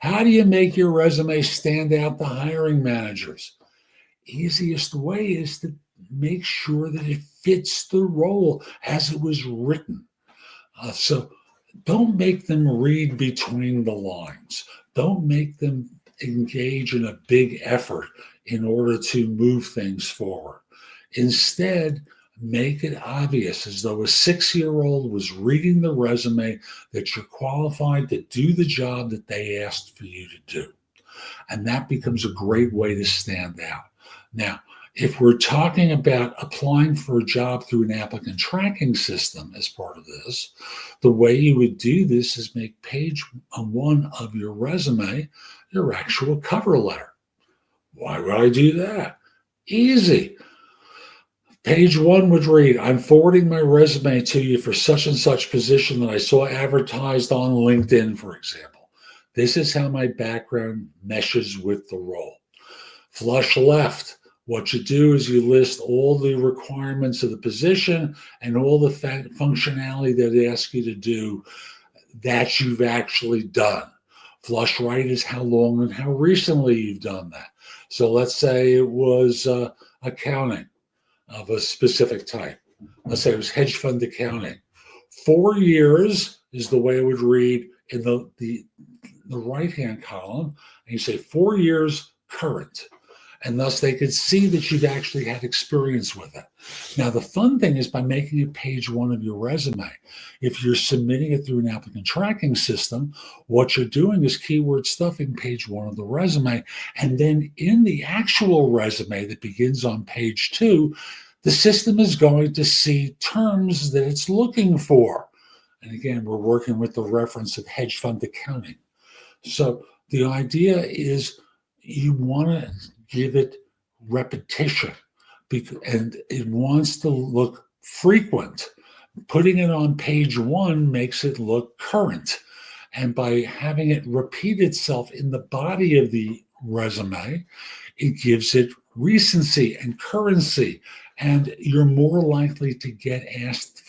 How do you make your resume stand out to hiring managers? Easiest way is to make sure that it fits the role as it was written. So don't make them read between the lines. Don't make them engage in a big effort in order to move things forward. Instead, make it obvious as though a 6-year-old was reading the resume that you're qualified to do the job that they asked for you to do. And that becomes a great way to stand out. Now, if we're talking about applying for a job through an applicant tracking system as part of this, the way you would do this is make page 1 of your resume your actual cover letter. Why would I do that? Easy. Page 1 would read, I'm forwarding my resume to you for such and such position that I saw advertised on LinkedIn, for example. This is how my background meshes with the role. Flush left. What you do is you list all the requirements of the position and all the functionality that they ask you to do that you've actually done. Flush right is how long and how recently you've done that. So let's say it was accounting of a specific type. Let's say it was hedge fund accounting. 4 years is the way it would read in the right-hand column. And you say 4 years current. And thus they could see that you've actually had experience with it. Now, the fun thing is by making it page 1 of your resume, if you're submitting it through an applicant tracking system, what you're doing is keyword stuffing page 1 of the resume. And then in the actual resume that begins on page 2, the system is going to see terms that it's looking for. And again, we're working with the reference of hedge fund accounting. So the idea is you want to give it repetition, and it wants to look frequent. Putting it on page 1 makes it look current. And by having it repeat itself in the body of the resume, it gives it recency and currency, and you're more likely to get asked for